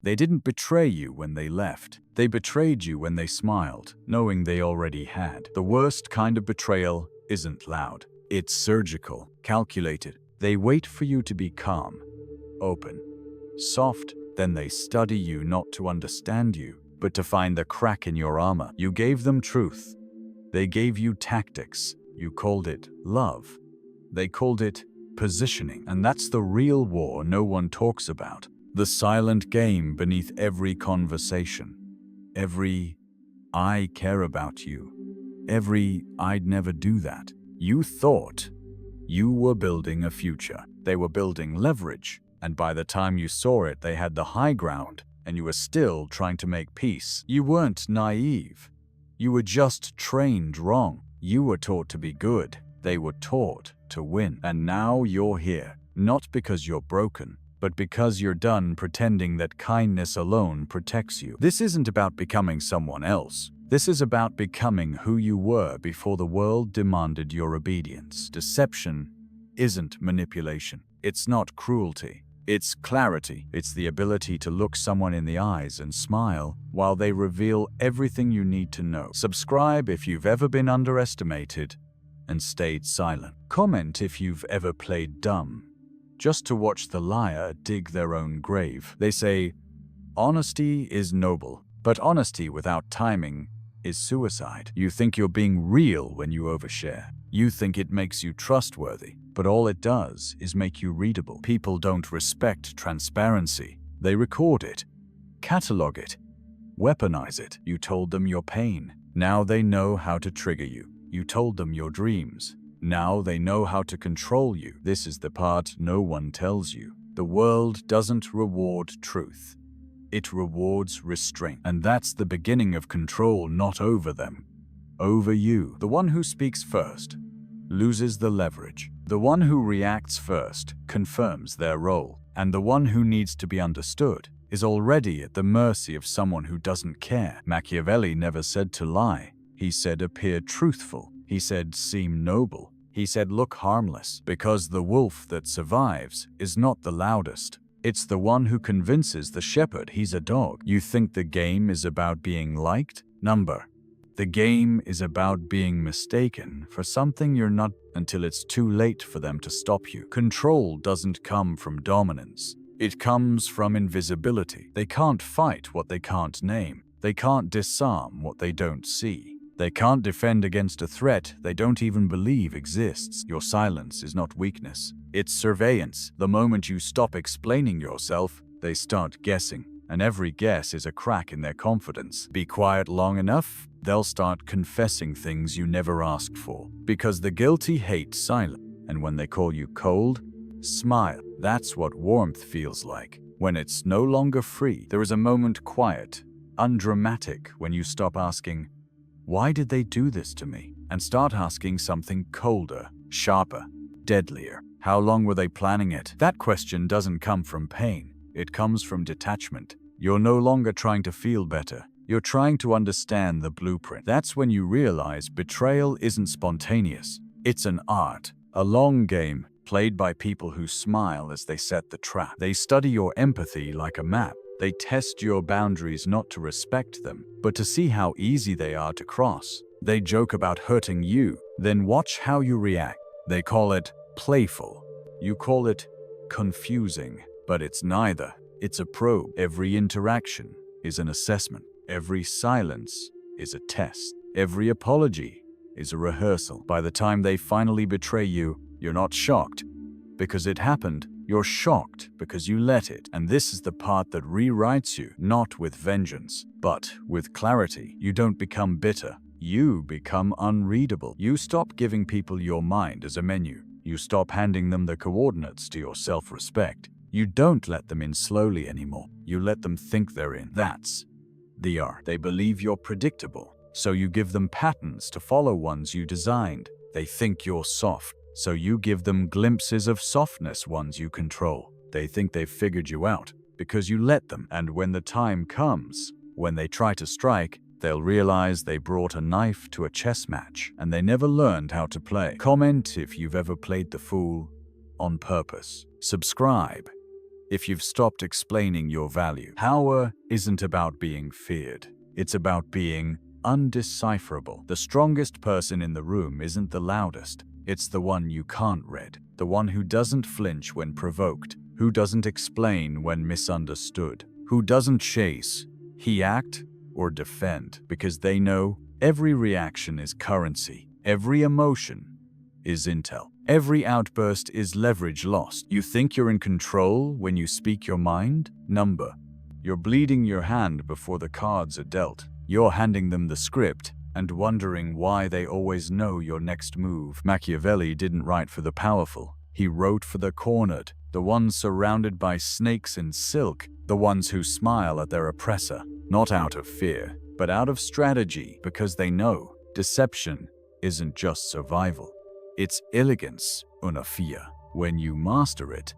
They didn't betray you when they left. They betrayed you when they smiled, knowing they already had. The worst kind of betrayal isn't loud. It's surgical, calculated. They wait for you to be calm, open, soft, then they study you not to understand you, but to find the crack in your armor. You gave them truth. They gave you tactics. You called it love. They called it positioning. And that's the real war no one talks about. The silent game beneath every conversation. Every "I care about you." Every "I'd never do that." You thought you were building a future. They were building leverage. And by the time you saw it, they had the high ground, and you were still trying to make peace. You weren't naive. You were just trained wrong. You were taught to be good. They were taught to win. And now you're here, not because you're broken, but because you're done pretending that kindness alone protects you. This isn't about becoming someone else. This is about becoming who you were before the world demanded your obedience. Deception isn't manipulation. It's not cruelty. It's clarity. It's the ability to look someone in the eyes and smile while they reveal everything you need to know. Subscribe if you've ever been underestimated and stayed silent. Comment if you've ever played dumb just to watch the liar dig their own grave. They say, honesty is noble, but honesty without timing is suicide. You think you're being real when you overshare. You think it makes you trustworthy, but all it does is make you readable. People don't respect transparency. They record it, catalog it, weaponize it. You told them your pain. Now they know how to trigger you. You told them your dreams. Now they know how to control you. This is the part no one tells you. The world doesn't reward truth. It rewards restraint. And that's the beginning of control, not over them, over you. The one who speaks first loses the leverage. The one who reacts first confirms their role. And the one who needs to be understood is already at the mercy of someone who doesn't care. Machiavelli never said to lie. He said appear truthful. He said seem noble. He said look harmless. Because the wolf that survives is not the loudest. It's the one who convinces the shepherd he's a dog. You think the game is about being liked? The game is about being mistaken for something you're not until it's too late for them to stop you. Control doesn't come from dominance. It comes from invisibility. They can't fight what they can't name. They can't disarm what they don't see. They can't defend against a threat they don't even believe exists. Your silence is not weakness. It's surveillance. The moment you stop explaining yourself, they start guessing. And every guess is a crack in their confidence. Be quiet long enough, they'll start confessing things you never asked for. Because the guilty hate silence. And when they call you cold, smile. That's what warmth feels like. When it's no longer free, there is a moment quiet, undramatic, when you stop asking, why did they do this to me? And start asking something colder, sharper, deadlier. How long were they planning it? That question doesn't come from pain. It comes from detachment. You're no longer trying to feel better. You're trying to understand the blueprint. That's when you realize betrayal isn't spontaneous. It's an art, a long game played by people who smile as they set the trap. They study your empathy like a map. They test your boundaries not to respect them, but to see how easy they are to cross. They joke about hurting you, then watch how you react. They call it playful. You call it confusing, but it's neither. It's a probe. Every interaction is an assessment. Every silence is a test. Every apology is a rehearsal. By the time they finally betray you, you're not shocked because it happened. You're shocked because you let it. And this is the part that rewrites you, not with vengeance, but with clarity. You don't become bitter. You become unreadable. You stop giving people your mind as a menu. You stop handing them the coordinates to your self-respect. You don't let them in slowly anymore. You let them think they're in. That's the art. They believe you're predictable, so you give them patterns to follow, ones you designed. They think you're soft, so you give them glimpses of softness, ones you control. They think they've figured you out because you let them. And when the time comes, when they try to strike, they'll realize they brought a knife to a chess match and they never learned how to play. Comment if you've ever played the fool on purpose. Subscribe if you've stopped explaining your value. Power isn't about being feared. It's about being undecipherable. The strongest person in the room isn't the loudest. It's the one you can't read. The one who doesn't flinch when provoked, who doesn't explain when misunderstood, who doesn't chase, act, or defend, because they know every reaction is currency, every emotion is intel, every outburst is leverage lost. You think you're in control when you speak your mind? You're bleeding your hand before the cards are dealt. You're handing them the script and wondering why they always know your next move. Machiavelli didn't write for the powerful. He wrote for the cornered, the ones surrounded by snakes in silk, the ones who smile at their oppressor, not out of fear, but out of strategy, because they know deception isn't just survival. It's elegance, una fear. When you master it,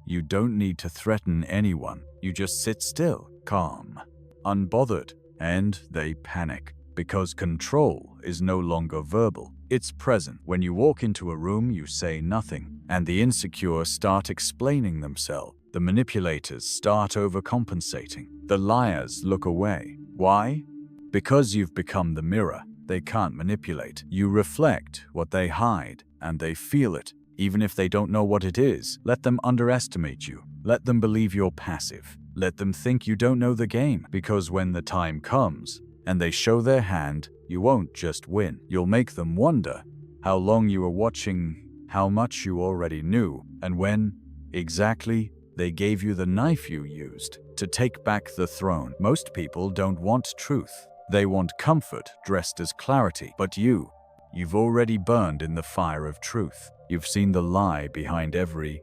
you don't need to threaten anyone. You just sit still, calm, unbothered, and they panic. Because control is no longer verbal, it's present. When you walk into a room, you say nothing, and the insecure start explaining themselves. The manipulators start overcompensating. The liars look away. Why? Because you've become the mirror they can't manipulate. You reflect what they hide, and they feel it, even if they don't know what it is. Let them underestimate you. Let them believe you're passive. Let them think you don't know the game, because when the time comes, and they show their hand, you won't just win. You'll make them wonder how long you were watching, how much you already knew, and when, exactly, they gave you the knife you used to take back the throne. Most people don't want truth. They want comfort dressed as clarity. But you've already burned in the fire of truth. You've seen the lie behind every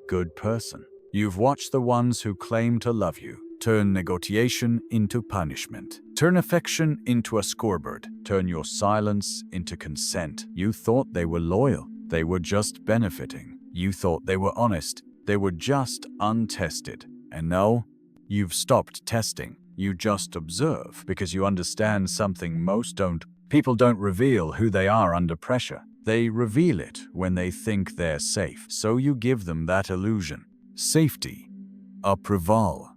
good person. You've watched the ones who claim to love you turn negotiation into punishment, turn affection into a scoreboard, turn your silence into consent. You thought they were loyal. They were just benefiting. You thought they were honest. They were just untested. And now, you've stopped testing. You just observe, because you understand something most don't. People don't reveal who they are under pressure. They reveal it when they think they're safe. So you give them that illusion. Safety, approval,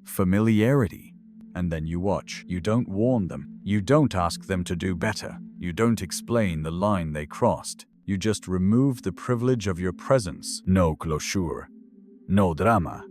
familiarity, and then you watch. You don't warn them. You don't ask them to do better. You don't explain the line they crossed. You just remove the privilege of your presence. No closure, no drama,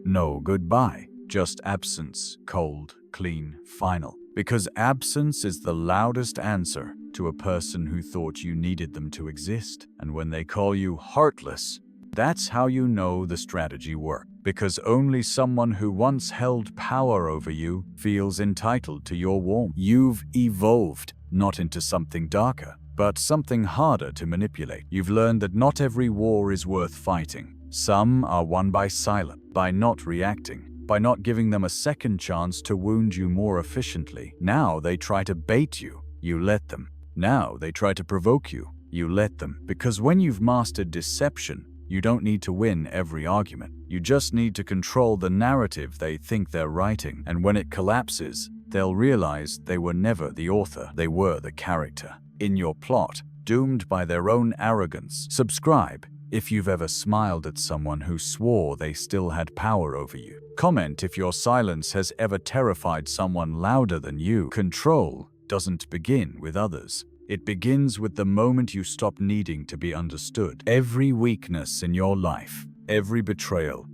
no goodbye, just absence, cold, clean, final. Because absence is the loudest answer to a person who thought you needed them to exist. And when they call you heartless, that's how you know the strategy worked. Because only someone who once held power over you feels entitled to your warmth. You've evolved, not into something darker, but something harder to manipulate. You've learned that not every war is worth fighting. Some are won by silence, by not reacting, by not giving them a second chance to wound you more efficiently. Now they try to bait you, you let them. Now they try to provoke you, you let them. Because when you've mastered deception, you don't need to win every argument. You just need to control the narrative they think they're writing. And when it collapses, they'll realize they were never the author. They were the character in your plot, doomed by their own arrogance. Subscribe if you've ever smiled at someone who swore they still had power over you. Comment if your silence has ever terrified someone louder than you. Control doesn't begin with others. It begins with the moment you stop needing to be understood. Every weakness in your life, every betrayal,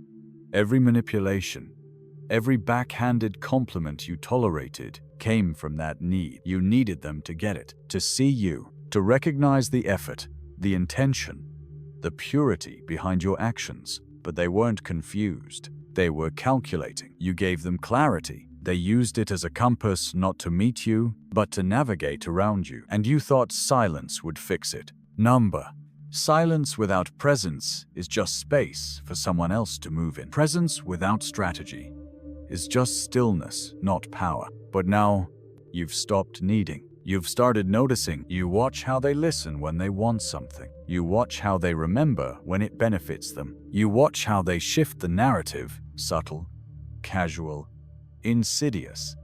every manipulation, every backhanded compliment you tolerated came from that need. You needed them to get it, to see you, to recognize the effort, the intention, the purity behind your actions. But they weren't confused. They were calculating. You gave them clarity. They used it as a compass, not to meet you, but to navigate around you. And you thought silence would fix it. Silence without presence is just space for someone else to move in. Presence without strategy is just stillness, not power. But now, you've stopped needing. You've started noticing. You watch how they listen when they want something. You watch how they remember when it benefits them. You watch how they shift the narrative, subtle, casual, insidious,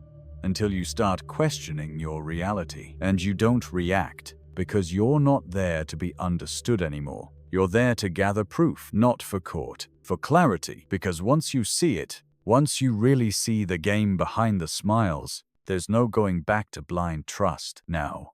until you start questioning your reality. And you don't react, because you're not there to be understood anymore. You're there to gather proof, not for court, for clarity. Because once you see it, once you really see the game behind the smiles, there's no going back to blind trust. Now,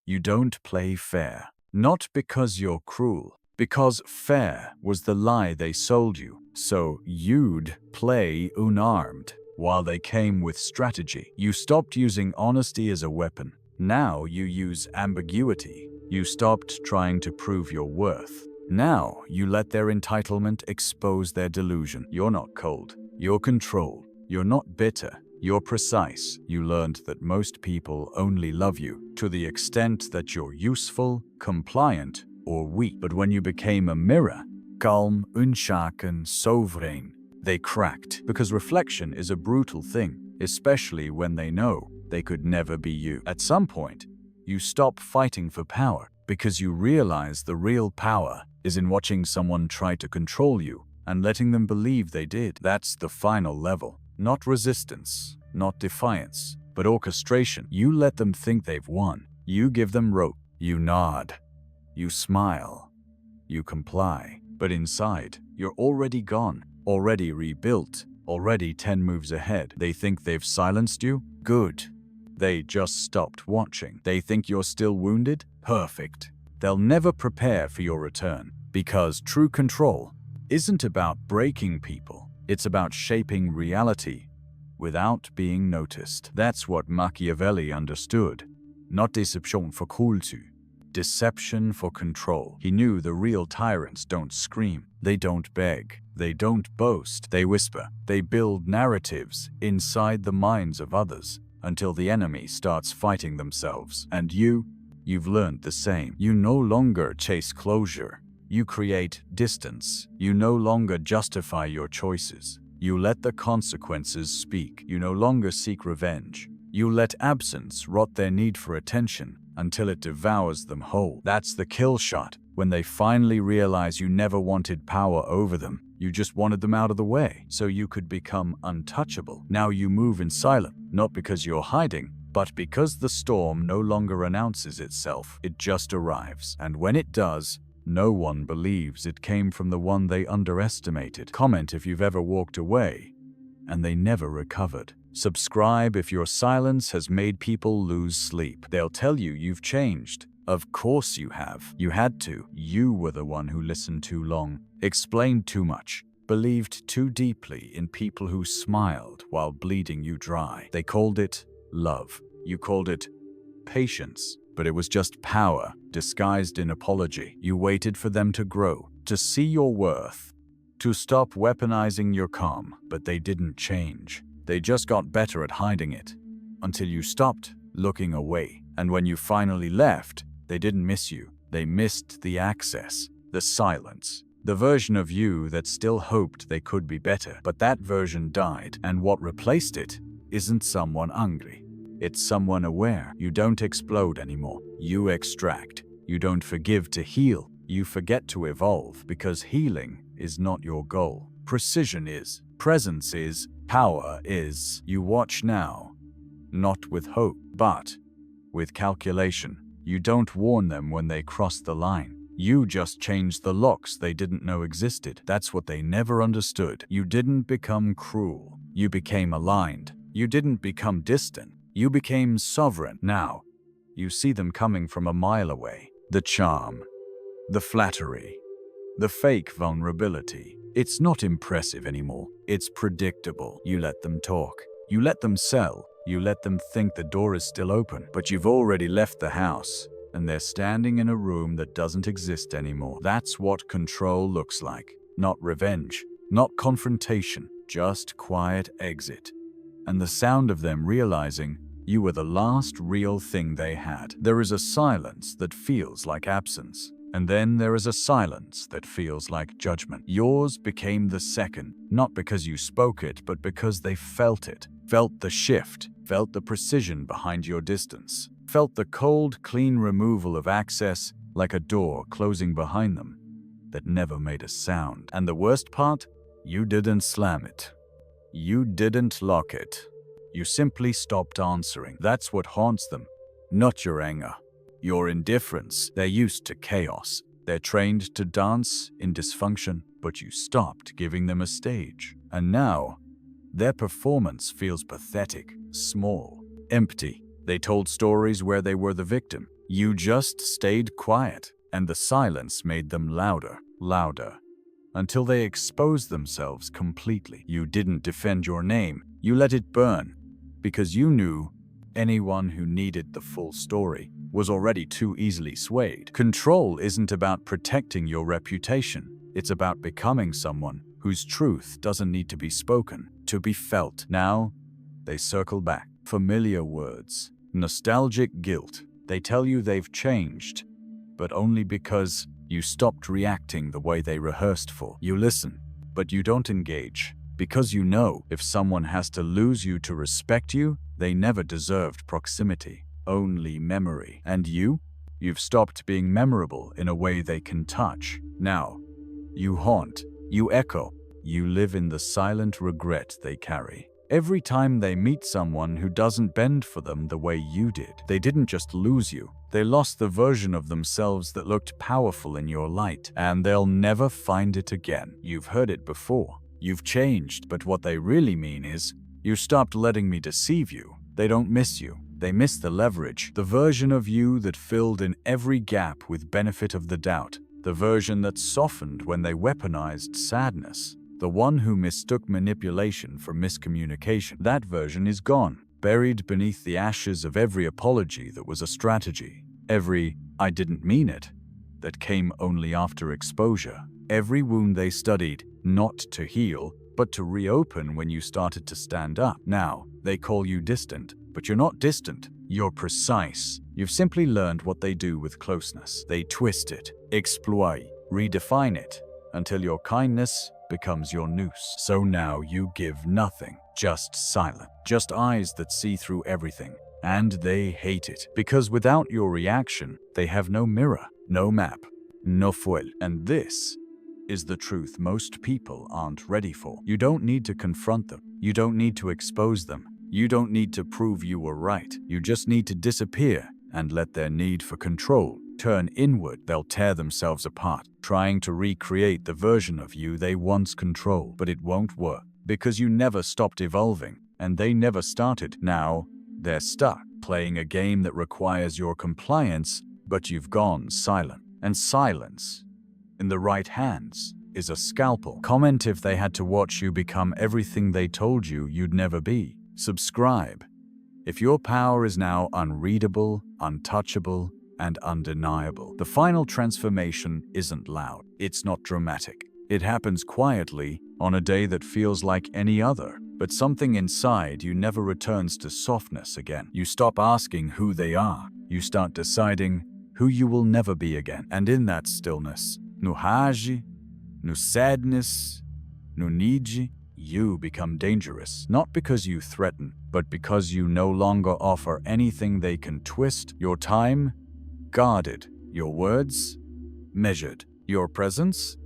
you don't play fair. Not because you're cruel, because fair was the lie they sold you. So you'd play unarmed while they came with strategy. You stopped using honesty as a weapon. Now you use ambiguity. You stopped trying to prove your worth. Now you let their entitlement expose their delusion. You're not cold. You're controlled. You're not bitter. You're precise. You learned that most people only love you to the extent that you're useful, compliant, or weak. But when you became a mirror, calm, unshaken, sovereign, they cracked. Because reflection is a brutal thing, especially when they know they could never be you. At some point, you stop fighting for power because you realize the real power is in watching someone try to control you and letting them believe they did. That's the final level. Not resistance, not defiance, but orchestration. You let them think they've won. You give them rope. You nod. You smile. You comply. But inside, you're already gone, already rebuilt, already 10 moves ahead. They think they've silenced you? Good. They just stopped watching. They think you're still wounded? Perfect. They'll never prepare for your return, because true control isn't about breaking people. It's about shaping reality without being noticed. That's what Machiavelli understood. Not deception for culture, deception for control. He knew the real tyrants don't scream. They don't beg. They don't boast. They whisper. They build narratives inside the minds of others until the enemy starts fighting themselves. And you've learned the same. You no longer chase closure. You create distance. You no longer justify your choices. You let the consequences speak. You no longer seek revenge. You let absence rot their need for attention until it devours them whole. That's the kill shot. When they finally realize you never wanted power over them, you just wanted them out of the way so you could become untouchable. Now you move in silence, not because you're hiding, but because the storm no longer announces itself. It just arrives. And when it does, no one believes it came from the one they underestimated. Comment if you've ever walked away and they never recovered. Subscribe if your silence has made people lose sleep. They'll tell you you've changed. Of course you have. You had to. You were the one who listened too long, explained too much, believed too deeply in people who smiled while bleeding you dry. They called it love. You called it patience. But it was just power, disguised in apology. You waited for them to grow, to see your worth, to stop weaponizing your calm. But they didn't change. They just got better at hiding it, until you stopped looking away. And when you finally left, they didn't miss you. They missed the access, the silence, the version of you that still hoped they could be better. But that version died, and what replaced it isn't someone angry. It's someone aware. You don't explode anymore. You extract. You don't forgive to heal. You forget to evolve, because healing is not your goal. Precision is. Presence is. Power is. You watch now, not with hope, but with calculation. You don't warn them when they cross the line. You just change the locks they didn't know existed. That's what they never understood. You didn't become cruel. You became aligned. You didn't become distant. You became sovereign. Now, you see them coming from a mile away. The charm, the flattery, the fake vulnerability. It's not impressive anymore. It's predictable. You let them talk. You let them sell. You let them think the door is still open. But you've already left the house, and they're standing in a room that doesn't exist anymore. That's what control looks like. Not revenge, not confrontation, just quiet exit. And the sound of them realizing you were the last real thing they had. There is a silence that feels like absence, and then there is a silence that feels like judgment. Yours became the second, not because you spoke it, but because they felt it. Felt the shift, felt the precision behind your distance, felt the cold, clean removal of access like a door closing behind them that never made a sound. And the worst part? You didn't slam it. You didn't lock it. You simply stopped answering. That's what haunts them, not your anger, your indifference. They're used to chaos. They're trained to dance in dysfunction, but you stopped giving them a stage. And now, their performance feels pathetic, small, empty. They told stories where they were the victim. You just stayed quiet, and the silence made them louder, louder, until they exposed themselves completely. You didn't defend your name. You let it burn, because you knew anyone who needed the full story was already too easily swayed. Control isn't about protecting your reputation. It's about becoming someone whose truth doesn't need to be spoken, to be felt. Now, they circle back. Familiar words. Nostalgic guilt. They tell you they've changed, but only because you stopped reacting the way they rehearsed for. You listen, but you don't engage, because you know if someone has to lose you to respect you, they never deserved proximity, only memory. And you've stopped being memorable in a way they can touch. Now, you haunt, you echo, you live in the silent regret they carry. Every time they meet someone who doesn't bend for them the way you did, they didn't just lose you. They lost the version of themselves that looked powerful in your light, and they'll never find it again. You've heard it before. You've changed, but what they really mean is, you stopped letting me deceive you. They don't miss you. They miss the leverage, the version of you that filled in every gap with benefit of the doubt, the version that softened when they weaponized sadness. The one who mistook manipulation for miscommunication. That version is gone, buried beneath the ashes of every apology that was a strategy. Every "I didn't mean it" that came only after exposure. Every wound they studied, not to heal, but to reopen when you started to stand up. Now, they call you distant, but you're not distant. You're precise. You've simply learned what they do with closeness. They twist it, exploit, redefine it, until your kindness becomes your noose. So now you give nothing, just silence, just eyes that see through everything. And they hate it, because without your reaction, they have no mirror, no map, no foil. And this is the truth most people aren't ready for. You don't need to confront them. You don't need to expose them. You don't need to prove you were right. You just need to disappear and let their need for control turn inward. They'll tear themselves apart, trying to recreate the version of you they once controlled. But it won't work, because you never stopped evolving, and they never started. Now, they're stuck, playing a game that requires your compliance, but you've gone silent. And silence, in the right hands, is a scalpel. Comment if they had to watch you become everything they told you you'd never be. Subscribe if your power is now unreadable, untouchable, and undeniable. The final transformation isn't loud. It's not dramatic. It happens quietly on a day that feels like any other. But something inside you never returns to softness again. You stop asking who they are. You start deciding who you will never be again. And in that stillness, no rage, no sadness, no need, you become dangerous. Not because you threaten, but because you no longer offer anything they can twist. Your time, guarded. Your words, measured. Your presence,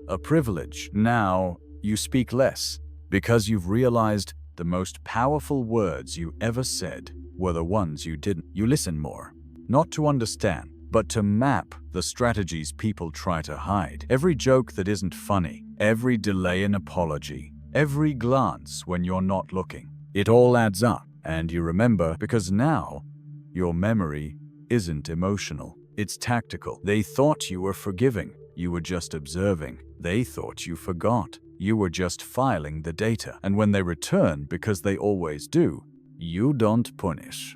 a privilege. Now, you speak less, because you've realized the most powerful words you ever said were the ones you didn't. You listen more, not to understand, but to map the strategies people try to hide. Every joke that isn't funny, every delay in apology, every glance when you're not looking. It all adds up, and you remember, because now your memory isn't emotional, it's tactical. They thought you were forgiving. You were just observing. They thought you forgot. You were just filing the data. And when they return, because they always do, you don't punish.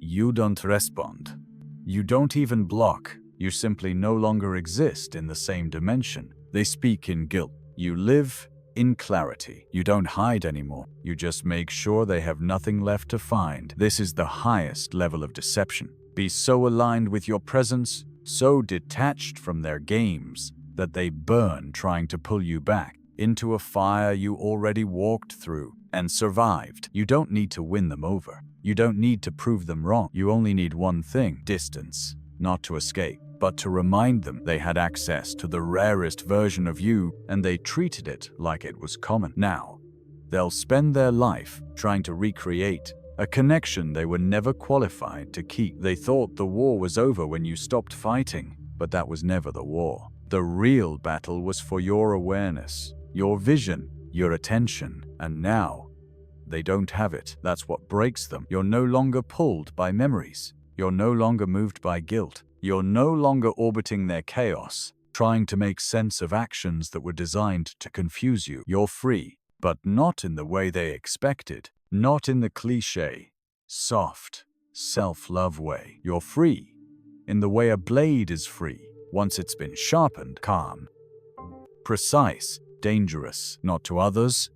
You don't respond. You don't even block. You simply no longer exist in the same dimension. They speak in guilt. You live in clarity. You don't hide anymore. You just make sure they have nothing left to find. This is the highest level of deception. Be so aligned with your presence, so detached from their games, that they burn trying to pull you back into a fire you already walked through and survived. You don't need to win them over. You don't need to prove them wrong. You only need one thing: distance. Not to escape, but to remind them they had access to the rarest version of you, and they treated it like it was common. Now, they'll spend their life trying to recreate a connection they were never qualified to keep. They thought the war was over when you stopped fighting, But that was never the war. The real battle was for your awareness, your vision, your attention. And now, they don't have it. That's what breaks them. You're no longer pulled by memories. You're no longer moved by guilt. You're no longer orbiting their chaos, trying to make sense of actions that were designed to confuse you. You're free, but not in the way they expected. Not in the cliché, soft, self-love way. You're free in the way a blade is free once it's been sharpened. Calm, precise, dangerous, not to others,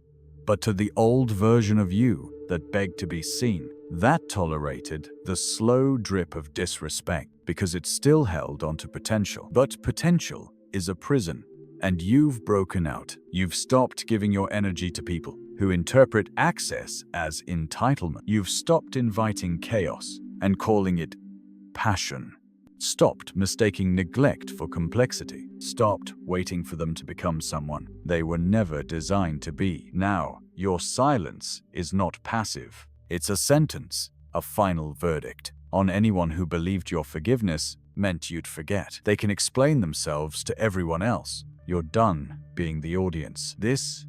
but to the old version of you that begged to be seen. That tolerated the slow drip of disrespect because it still held onto potential. But potential is a prison, and you've broken out. You've stopped giving your energy to people who interpret access as entitlement. You've stopped inviting chaos and calling it passion. Stopped mistaking neglect for complexity. Stopped waiting for them to become someone they were never designed to be. Now, your silence is not passive. It's a sentence, a final verdict on anyone who believed your forgiveness meant you'd forget. They can explain themselves to everyone else. You're done being the audience. This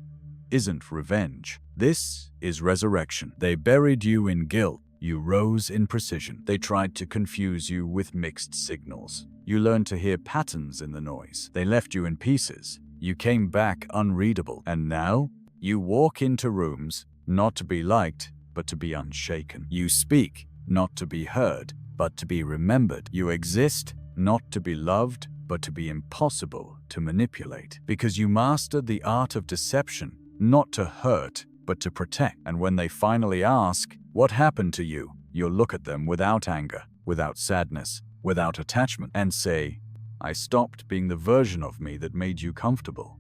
isn't revenge. This is resurrection. They buried you in guilt. You rose in precision. They tried to confuse you with mixed signals. You learned to hear patterns in the noise. They left you in pieces. You came back unreadable. And now, you walk into rooms not to be liked, but to be unshaken. You speak not to be heard, but to be remembered. You exist not to be loved, but to be impossible to manipulate. Because you mastered the art of deception, not to hurt, but to protect. And when they finally ask, what happened to you? You'll look at them without anger, without sadness, without attachment, and say, I stopped being the version of me that made you comfortable.